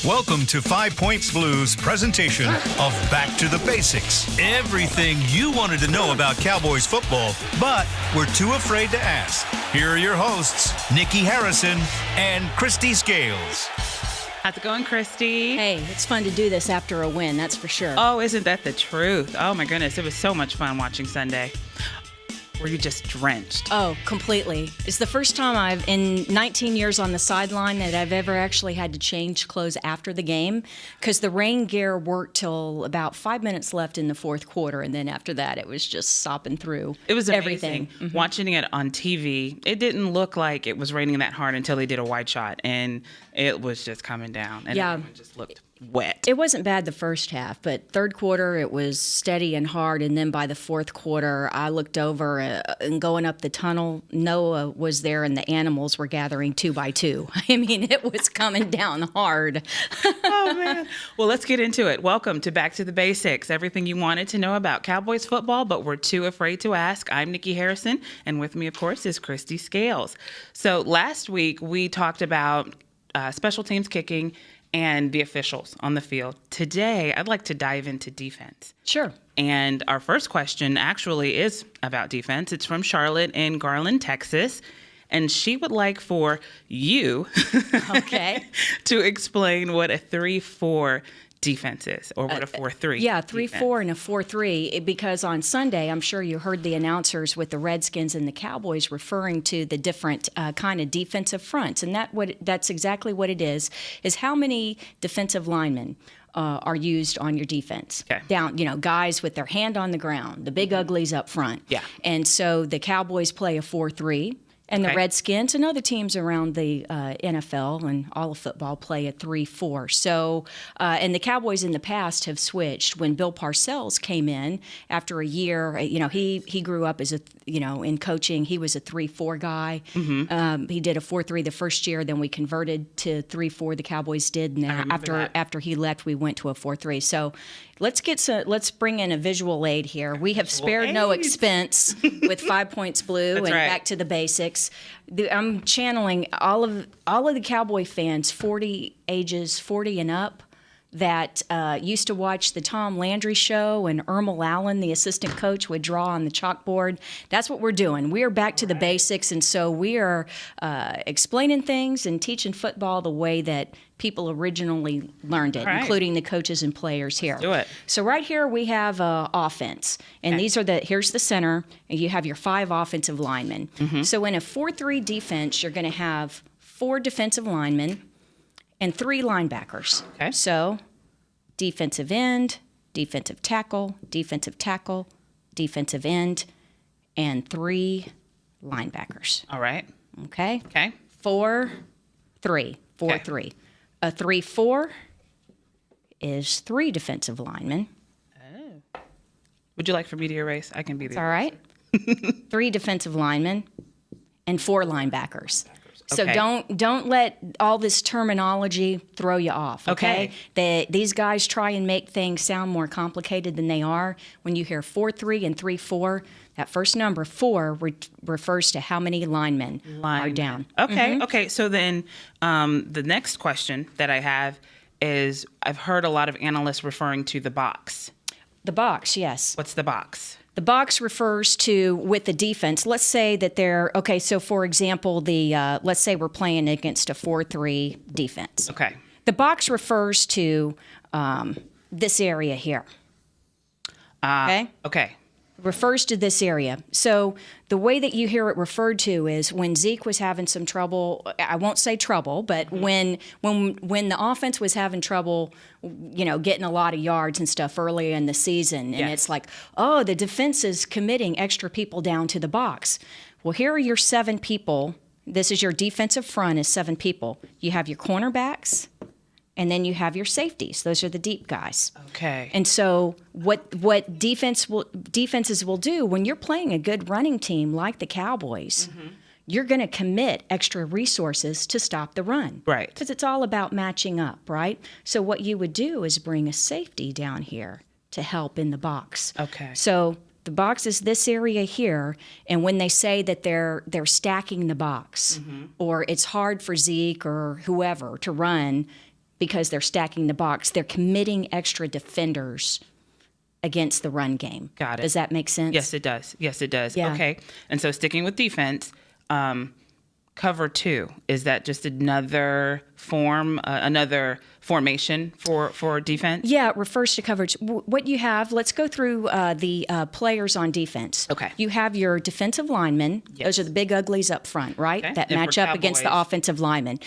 Welcome to 5 Points Blues presentation of Back to the Basics. Everything you wanted to know about Cowboys football, but were too afraid to ask. Here are your hosts, Nikki Harrison and Christy Scales. How's it going, Christy? Hey, it's fun to do this after a win, that's for sure. Oh, isn't that the truth? Oh, my goodness. It was so much fun watching Sunday. Were you just drenched? Oh, completely. It's the first time in 19 years on the sideline that I've ever actually had to change clothes after the game because the rain gear worked till about 5 minutes left in the fourth quarter, and then after that it was just sopping through. It was everything. Amazing. Watching it on TV, it didn't look like it was raining that hard until they did a wide shot, and it was just coming down, and everyone just looked wet. It wasn't bad the first half, but third quarter it was steady and hard, and then by the fourth quarter I looked over and going up the tunnel, Noah was there and the animals were gathering 2 by 2. I mean, it was coming down hard. Oh, man. Well, let's get into it. Welcome to Back to the Basics, everything you wanted to know about Cowboys football, but were too afraid to ask. I'm Nikki Harrison, and with me, of course, is Christy Scales. So last week we talked about special teams kicking and the officials on the field. Today, I'd like to dive into defense. Sure. And our first question actually is about defense. It's from Charlotte in Garland, Texas. And she would like for you to explain what a 3-4 defense is, or what a 4-3. Yeah, 3-4 and a 4-3, because on Sunday, I'm sure you heard the announcers with the Redskins and the Cowboys referring to the different kind of defensive fronts, and that's exactly what it is how many defensive linemen are used on your defense. Okay. Down, guys with their hand on the ground, the big uglies up front. Yeah. And so the Cowboys play a 4-3. And the Redskins and other teams around the NFL and all of football play a 3-4. So, and the Cowboys in the past have switched. When Bill Parcells came in after a year, he grew up as in coaching, he was a 3-4 guy. Mm-hmm. He did a 4-3 the first year, then we converted to 3-4. The Cowboys did, and after he left, we went to a 4-3. So, let's bring in a visual aid here. We have spared no expense with 5 Points Blue and Back to the Basics. I'm channeling all of the Cowboy fans, ages 40 and up, that used to watch the Tom Landry show, and Ermal Allen, the assistant coach, would draw on the chalkboard. That's what we're doing. We are back to the basics, and so we are explaining things and teaching football the way that people originally learned it, including the coaches and players here. Let's do it. So right here we have offense, and here's the center, and you have your 5 offensive linemen. Mm-hmm. So in a 4-3 defense, you're going to have 4 defensive linemen and 3 linebackers. Okay. So defensive end, defensive tackle, defensive end, and 3 linebackers. All right. Okay? Okay. 4-3. 4-3. Okay. A 3-4 is 3 defensive linemen. Oh. Would you like for me to erase? I can be the All right. 3 defensive linemen and 4 linebackers. So don't let all this terminology throw you off, okay? These guys try and make things sound more complicated than they are. When you hear 4-3 and 3-4, that first number 4 refers to how many linemen are down. Okay, Mm-hmm. Okay. So then the next question that I have is, I've heard a lot of analysts referring to the box. The box, yes. What's the box? The box refers to, with the defense, let's say that so for example, let's say we're playing against a 4-3 defense. Okay. The box refers to this area here. Okay. Refers to this area. So the way that you hear it referred to is when Zeke was having some trouble, I won't say trouble, but when the offense was having trouble, getting a lot of yards and stuff earlier in the season, and it's like, oh, the defense is committing extra people down to the box. Well, here are your 7 people. This is your defensive front is 7 people. You have your cornerbacks, and then you have your safeties. Those are the deep guys. Okay. And so what defenses will do when you're playing a good running team like the Cowboys, you're going to commit extra resources to stop the run. Right. Because it's all about matching up, right? So what you would do is bring a safety down here to help in the box. Okay. So the box is this area here, and when they say that they're stacking the box, or it's hard for Zeke or whoever to run, because they're stacking the box. They're committing extra defenders against the run game. Got it. Does that make sense? Yes, it does. Yes, it does. Yeah. Okay. And so sticking with defense, cover 2, is that just another formation for defense? Yeah, it refers to coverage. What you have, let's go through the players on defense. Okay. You have your defensive linemen. Yes. Those are the big uglies up front, right? Okay. That And match for up against the Cowboys, offensive linemen.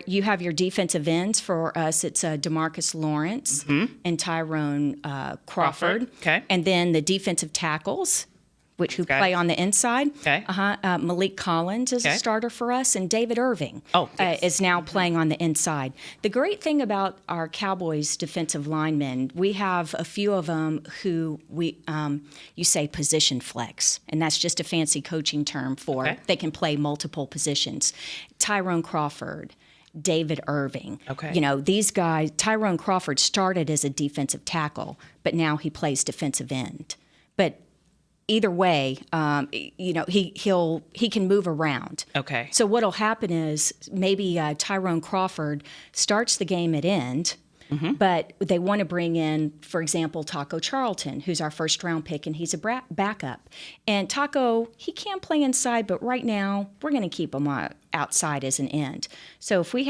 You have your defensive ends. For us, it's DeMarcus Lawrence and Tyrone Crawford. Okay. And then the defensive tackles, who play on the inside. Okay. Malik Collins is a starter for us, and David Irving is now playing on the inside. The great thing about our Cowboys defensive linemen, we have a few of them who you say position flex, and that's just a fancy coaching term for they can play multiple positions. Tyrone Crawford, David Irving. Okay. You know, these guys, Tyrone Crawford started as a defensive tackle, but now he plays defensive end. But either way, he can move around. Okay. So what'll happen is maybe Tyrone Crawford starts the game at end, but they want to bring in, for example, Taco Charlton, who's our first-round pick, and he's a backup. And Taco, he can play inside, but right now we're going to keep him outside as an end. So if we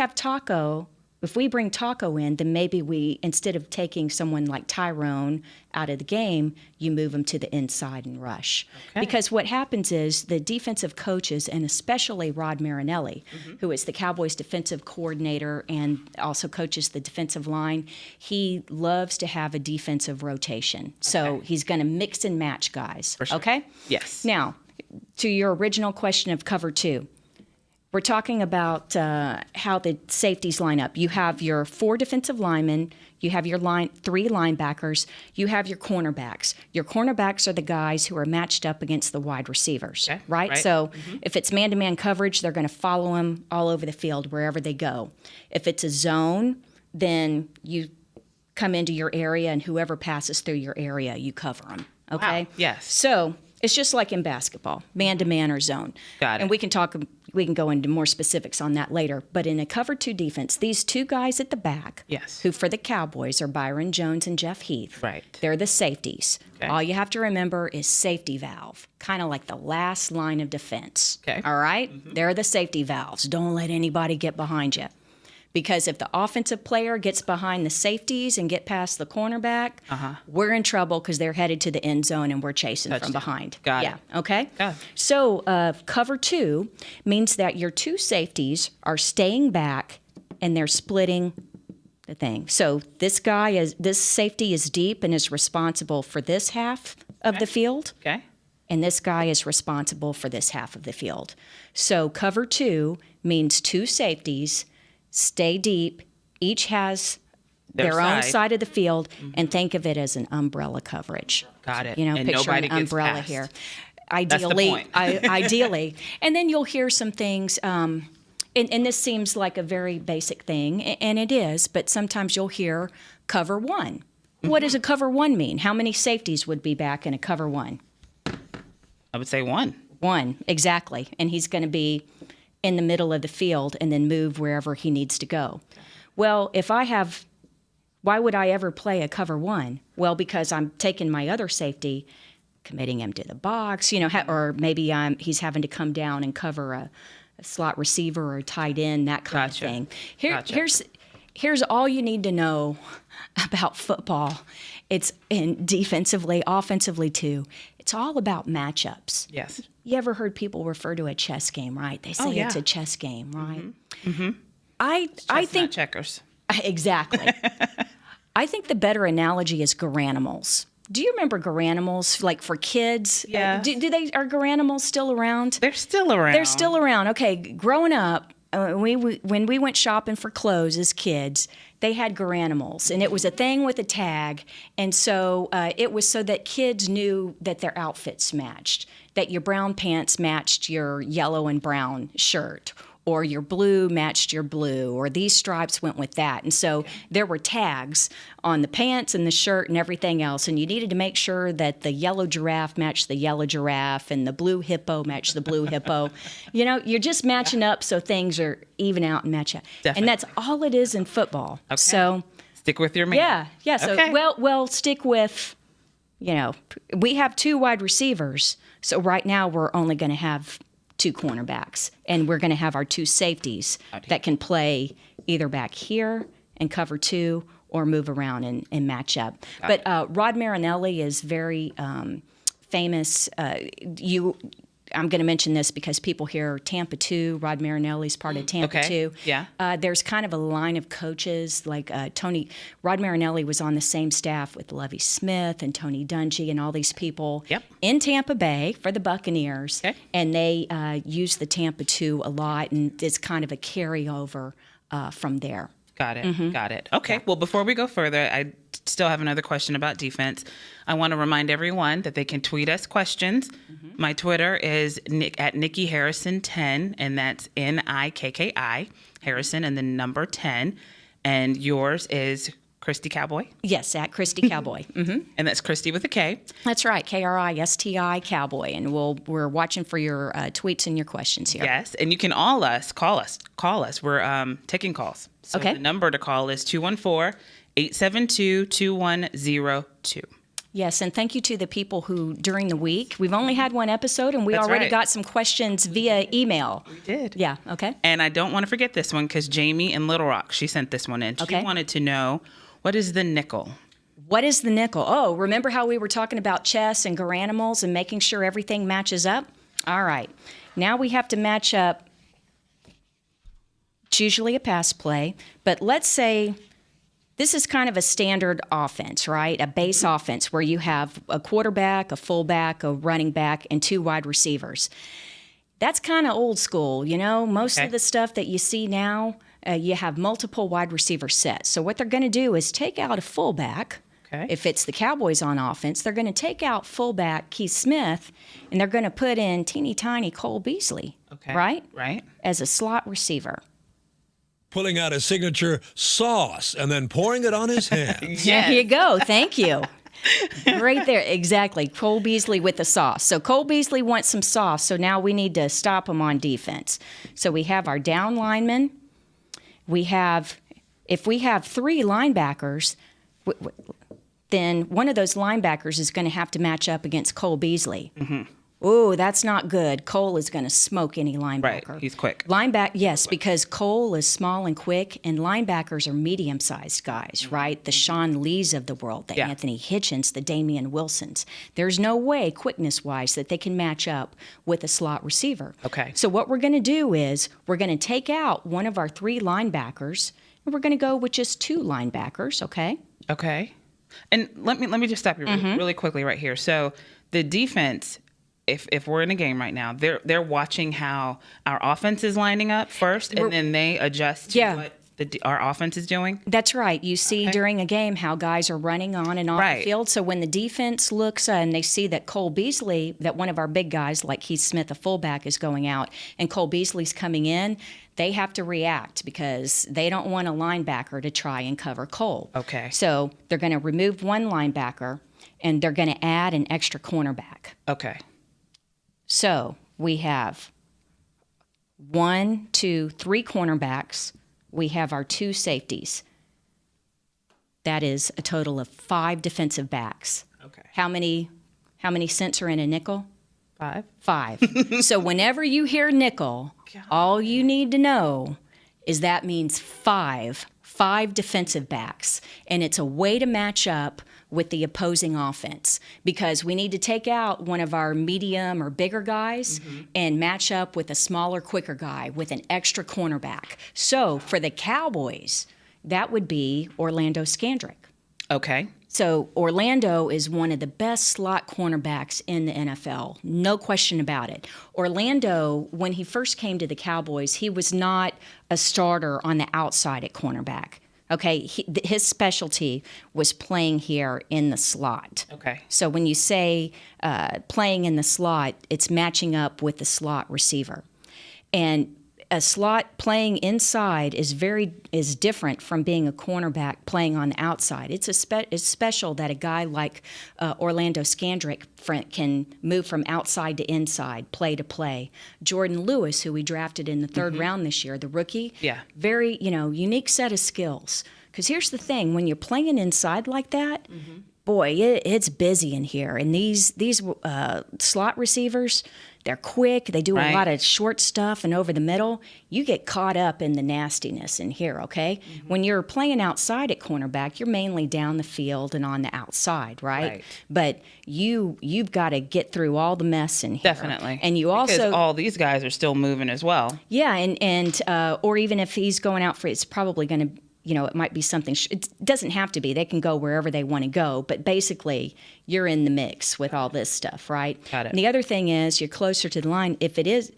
bring Taco in, then maybe we, instead of taking someone like Tyrone out of the game, you move him to the inside and rush. Okay. Because what happens is the defensive coaches, and especially Rod Marinelli, who is the Cowboys defensive coordinator and also coaches the defensive line, he loves to have a defensive rotation. Okay. So he's going to mix and match guys. For sure. Okay? Yes. Now, to your original question of cover 2. We're talking about how the safeties line up. You have your 4 defensive linemen. You have your 3 linebackers. You have your cornerbacks. Your cornerbacks are the guys who are matched up against the wide receivers, right? So if it's man-to-man coverage, they're going to follow them all over the field wherever they go. If it's a zone, then you come into your area, and whoever passes through your area, you cover them, okay? Wow. Yes. So it's just like in basketball, man-to-man or zone. Got it. And we can go into more specifics on that later. But in a cover 2 defense, these 2 guys at the back, who for the Cowboys are Byron Jones and Jeff Heath, they're the safeties. Okay. All you have to remember is safety valve, kind of like the last line of defense. Okay. All right? They're the safety valves. Don't let anybody get behind you. Because if the offensive player gets behind the safeties and get past the cornerback, we're in trouble because they're headed to the end zone and we're chasing from behind. Got it. Okay? Got it. So cover 2 means that your 2 safeties are staying back and they're splitting the thing. So this safety is deep and is responsible for this half of the field. Okay. And this guy is responsible for this half of the field. So cover 2 means 2 safeties stay deep. Each has their own side of the field, and think of it as an umbrella coverage. Got it. You know, and picture nobody an umbrella gets here. That's the point. Ideally. And then you'll hear some things, and this seems like a very basic thing, and it is, but sometimes you'll hear cover 1. What does a cover 1 mean? How many safeties would be back in a cover 1? I would say 1. 1, exactly. And he's going to be in the middle of the field and then move wherever he needs to go. Well, why would I ever play a cover 1? Well, because I'm taking my other safety, committing him to the box, or maybe he's having to come down and cover a slot receiver or a tight end, that kind of thing. Here's all you need to know about football. It's defensively, offensively too. It's all about matchups. Yes. You ever heard people refer to a chess game, right? They say it's a chess game, right? Mm-hmm. I think checkers. Exactly. I think the better analogy is Garanimals. Do you remember Garanimals, like for kids? Yeah. Are Garanimals still around? They're still around. They're still around. Okay, growing up, when we went shopping for clothes as kids, they had Garanimals, and it was a thing with a tag, and so it was so that kids knew that their outfits matched, that your brown pants matched your yellow and brown shirt, or your blue matched your blue, or these stripes went with that. And so there were tags on the pants and the shirt and everything else, and you needed to make sure that the yellow giraffe matched the yellow giraffe and the blue hippo matched the blue hippo. You know, you're just matching up so things are even out and match up. Definitely. And that's all it is in football. Okay. So Stick with your man. yeah. So Okay. well, stick with, you know, we have 2 wide receivers. So right now we're only going to have 2 cornerbacks, and we're going to have our 2 safeties that can play either back here and cover 2 or move around and match up. But Rod Marinelli is very famous. I'm going to mention this because people hear Tampa 2. Rod Marinelli's part of Tampa 2. Yeah. There's kind of a line of coaches like Rod Marinelli was on the same staff with Lovie Smith and Tony Dungy and all these people in Tampa Bay for the Buccaneers. Okay. And they use the Tampa 2 a lot, and it's kind of a carryover from there. Got it. Got it. Okay. Well, before we go further, I still have another question about defense. I want to remind everyone that they can tweet us questions. My Twitter is at Nikki Harrison 10, and that's NIKKI Harrison and the number 10. And yours is Christy Cowboy. Yes, at Christy Cowboy. And that's Christy with a K. That's right, KRISTI Cowboy. And we're watching for your tweets and your questions here. Yes, and you can call us. We're taking calls. So Okay. the number to call is 214-872-2102. Yes, and thank you to the people who, during the week, we've only had 1 episode, and we That's already right. got some questions via email. We did. Yeah, okay. And I don't want to forget this one because Jamie in Little Rock, she sent this one in. She Okay. wanted to know, what is the nickel? What is the nickel? Oh, remember how we were talking about chess and garanimals and making sure everything matches up? All right. Now we have to match up. It's usually a pass play, but let's say this is kind of a standard offense, right? A base offense where you have a quarterback, a fullback, a running back, and 2 wide receivers. That's kind of old school, you know? Most of the stuff that you see now, you have multiple wide receiver sets. So what they're going to do is take out a fullback. Okay. If it's the Cowboys on offense, they're going to take out fullback Keith Smith, and they're going to put in teeny tiny Cole Beasley, right? Right. As a slot receiver. Pulling out his signature sauce and then pouring it on his hands. There you go. Thank you. Right there. Exactly. Cole Beasley with the sauce. So Cole Beasley wants some sauce, so now we need to stop him on defense. So we have our down linemen. If we have 3 linebackers, then one of those linebackers is going to have to match up against Cole Beasley. Oh, that's not good. Cole is going to smoke any linebacker. Right. He's quick. Yes, because Cole is small and quick, and linebackers are medium-sized guys, right? The Sean Lees of the world, the Anthony Hitchens, the Damian Wilsons. There's no way, quickness-wise, that they can match up with a slot receiver. Okay. So what we're going to do is we're going to take out one of our 3 linebackers, and we're going to go with just 2 linebackers, okay? Okay. And let me just stop you really quickly right here. So the defense, if we're in a game right now, they're watching how our offense is lining up first, and then they adjust to what our offense is doing. That's right. You see during a game how guys are running on and off the field. So when the defense looks and they see that Cole Beasley, that one of our big guys like Keith Smith, a fullback, is going out, and Cole Beasley's coming in, they have to react because they don't want a linebacker to try and cover Cole. Okay. So they're going to remove one linebacker, and they're going to add an extra cornerback. Okay. So we have 1, 2, 3 cornerbacks. We have our 2 safeties. That is a total of 5 defensive backs. Okay. How many cents are in a nickel? 5. 5. So whenever you hear nickel, all you need to know is that means 5 defensive backs. And it's a way to match up with the opposing offense because we need to take out one of our medium or bigger guys and match up with a smaller, quicker guy with an extra cornerback. So for the Cowboys, that would be Orlando Scandrick. Okay. So Orlando is one of the best slot cornerbacks in the NFL, no question about it. Orlando, when he first came to the Cowboys, he was not a starter on the outside at cornerback. Okay, his specialty was playing here in the slot. Okay. So when you say playing in the slot, it's matching up with the slot receiver. And a slot playing inside is different from being a cornerback playing on the outside. It's special that a guy like Orlando Scandrick can move from outside to inside, play to play. Jordan Lewis, who we drafted in the third round this year, the rookie, very unique set of skills. Because here's the thing: when you're playing inside like that, boy, it's busy in here. And these slot receivers, they're quick. They do a lot of short stuff and over the middle. You get caught up in the nastiness in here, okay? When you're playing outside at cornerback, you're mainly down the field and on the outside, right? But you've got to get through all the mess in here. Definitely. And you also... Because all these guys are still moving as well. Yeah, and or even if he's going out for... It's probably going to... it might be something, it doesn't have to be. They can go wherever they want to go. But basically, you're in the mix with all this stuff, right? Got it. And the other thing is you're closer to the line. If it is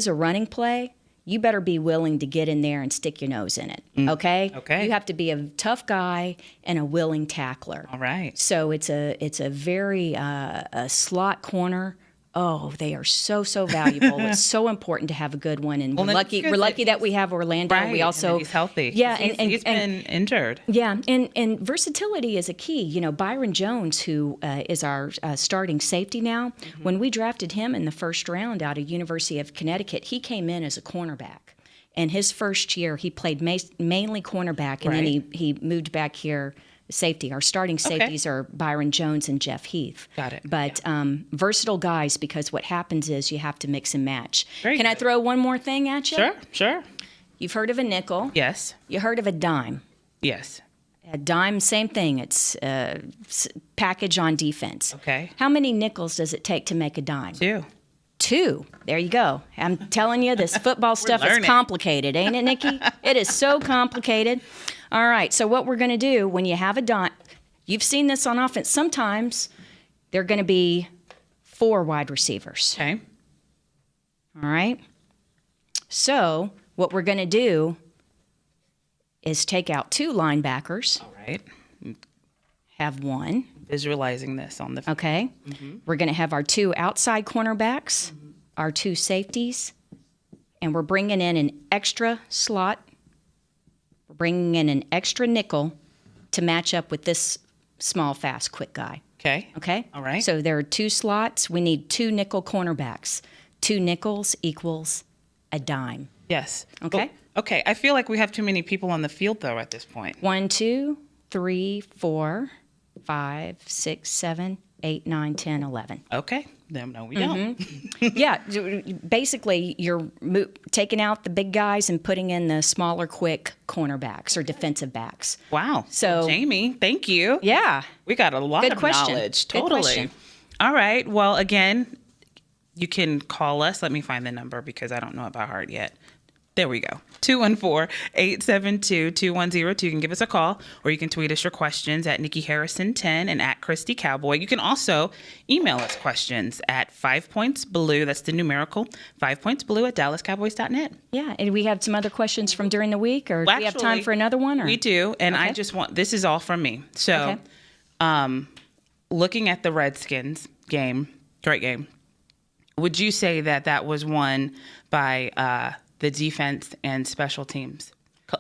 a running play, you better be willing to get in there and stick your nose in it, okay? Okay. You have to be a tough guy and a willing tackler. All right. So it's a very a slot corner. Oh, they are so valuable. It's so important to have a good one, and we're lucky that we have Orlando. Right, We also and he's healthy. Yeah, he's been injured. Yeah, and versatility is a key. Byron Jones, who is our starting safety now, when we drafted him in the first round out of University of Connecticut, he came in as a cornerback. And his first year, he played mainly cornerback, and then he moved back here. Safety. Our starting safeties are Byron Jones and Jeff Heath. Got it. But versatile guys, because what happens is you have to mix and match. Very Can I good. throw one more thing at you? Sure. You've heard of a nickel. Yes. You heard of a dime. Yes. A dime, same thing. It's package on defense. Okay. How many nickels does it take to make a dime? 2. 2. There you go. I'm telling you, this football stuff is learning. complicated, ain't it, Nikki? It is so complicated. All right, so what we're going to do when you have a dime, you've seen this on offense. Sometimes they're going to be 4 wide receivers. Okay. All right? So what we're going to do is take out 2 linebackers, All right. have 1. Visualizing this on the Okay. We're going to have our 2 outside cornerbacks, our 2 safeties, and we're bringing in an extra slot. We're bringing in an extra nickel to match up with this small, fast, quick guy. Okay. Okay? All right. So there are 2 slots. We need 2 nickel cornerbacks. 2 nickels equals a dime. Yes. Okay. Okay. I feel like we have too many people on the field, though, at this point. 1, 2, 3, 4, 5, 6, 7, 8, 9, 10, 11. Okay. No, we don't. Yeah, basically you're taking out the big guys and putting in the smaller, quick cornerbacks or defensive backs. Wow. So- Jamie, thank you. Yeah. We got a lot Good of question. knowledge. Good Totally. question. All right. Well, again, you can call us. Let me find the number because I don't know it by heart yet. There we go. 214-872-2102. You can give us a call, or you can tweet us your questions at Nikki Harrison 10 and at Christy Cowboy. You can also email us questions at 5pointsblue. That's the numerical 5pointsblue at DallasCowboys.net. Yeah, and we have some other questions from during the week, or do we have time for another one? Or? We do, and I Okay. just want, this is all from me. So, looking at the Redskins game, great game, would you say that was won by the defense and special teams,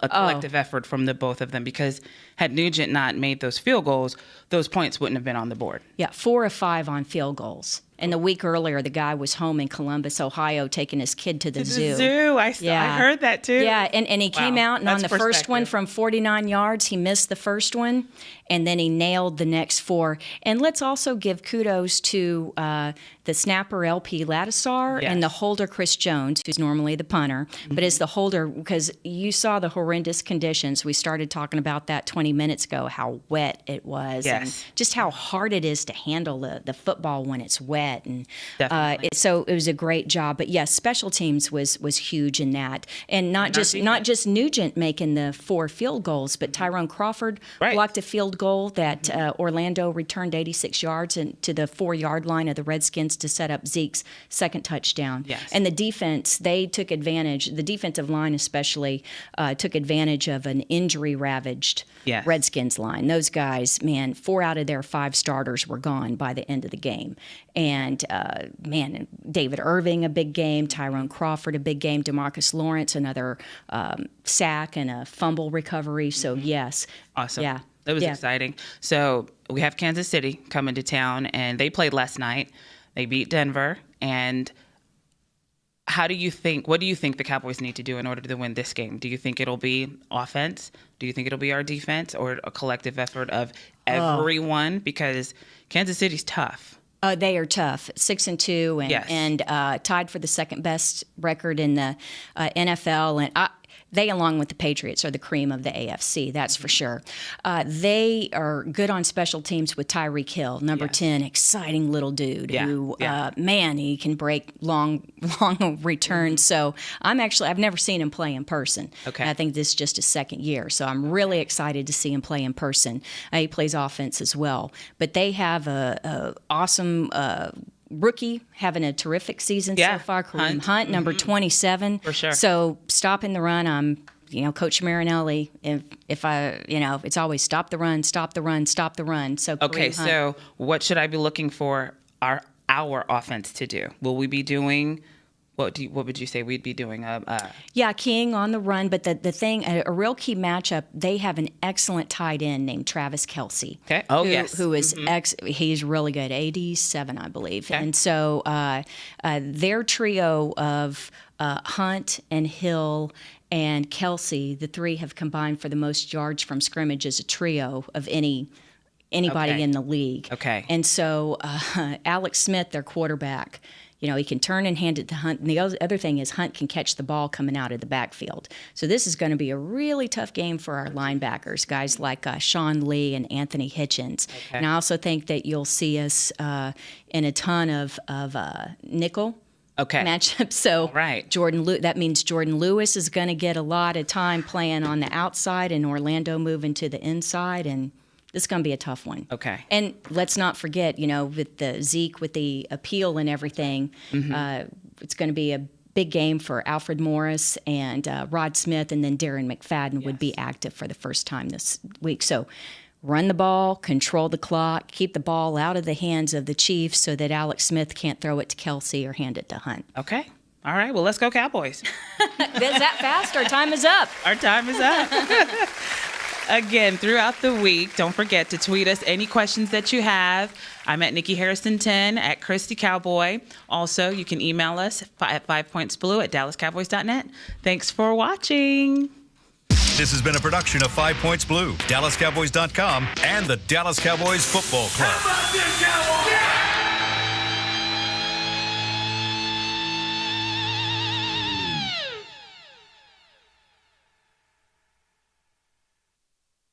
a collective effort from the both of them? Because had Nugent not made those field goals, those points wouldn't have been on the board. Yeah, 4 of 5 on field goals. And the week earlier, the guy was home in Columbus, Ohio, taking his kid to the zoo. I heard that too. Yeah, and he came out, and on the first one from 49 yards, he missed the first one, and then he nailed the next 4. And let's also give kudos to the snapper LP Ladisar and the holder Chris Jones, who's normally the punter, but is the holder, because you saw the horrendous conditions. We started talking about that 20 minutes ago, how wet it was, and just how hard it is to handle the football when it's wet. And so it was a great job. But yes, special teams was huge in that, and not just Nugent making the 4 field goals, but Tyrone Crawford blocked a field goal that Orlando returned 86 yards to the 4-yard line of the Redskins to set up Zeke's second touchdown. Yes. And the defense, they took advantage. The defensive line especially took advantage of an injury-ravaged Redskins line. Those guys, man, 4 out of their 5 starters were gone by the end of the game. And, man, David Irving, a big game. Tyrone Crawford, a big game. DeMarcus Lawrence, another sack and a fumble recovery. So, yes. Awesome. Yeah. That was exciting. So we have Kansas City coming to town, and they played last night. They beat Denver. And what do you think the Cowboys need to do in order to win this game? Do you think it'll be offense? Do you think it'll be our defense, or a collective effort of everyone? Because Kansas City's tough. They are tough, 6-2, and, yes. and tied for the second best record in the NFL. And they, along with the Patriots, are the cream of the AFC. That's for sure. They are good on special teams with Tyreek Hill, number 10, exciting little dude who, man, he can break long returns. So I've never seen him play in person. Okay. I think this is just his second year. So I'm really excited to see him play in person. He plays offense as well. But they have a awesome rookie having a terrific season so far. Kareem Hunt, number 27. For sure. So stopping the run, I'm, Coach Marinelli. If I, it's always stop the run, stop the run, stop the run. So Okay, Kareem Hunt. so what should I be looking for our offense to do? Will we be doing? What would you say we'd be doing? Yeah, keying on the run, but the thing, a real key matchup, they have an excellent tight end named Travis Kelce. Okay. Who is he's really good, 87, I believe. Okay. And so their trio of Hunt and Hill and Kelce, the three have combined for the most yards from scrimmage as a trio of anybody in the league. Okay. And so Alex Smith, their quarterback, he can turn and hand it to Hunt. And the other thing is Hunt can catch the ball coming out of the backfield. So this is going to be a really tough game for our linebackers, guys like Sean Lee and Anthony Hitchens. Okay. And I also think that you'll see us in a ton of nickel matchups. So right. that means Jordan Lewis is going to get a lot of time playing on the outside and Orlando moving to the inside, and this is going to be a tough one. Okay. And let's not forget, with the Zeke, with the appeal and everything, it's going to be a big game for Alfred Morris and Rod Smith, and then Darren McFadden would be active for the first time this week. So run the ball, control the clock, keep the ball out of the hands of the Chiefs so that Alex Smith can't throw it to Kelce or hand it to Hunt. Okay. All right. Well, let's go Cowboys. Is that fast? Our time is up. Our time is up. Again, throughout the week, don't forget to tweet us any questions that you have. I'm at Nikki Harrison 10, at Christy Cowboy. Also, you can email us at 5pointsblue@dallascowboys.net. Thanks for watching. This has been a production of 5 Points Blue, DallasCowboys.com, and the Dallas Cowboys Football Club. How about this, Cowboys?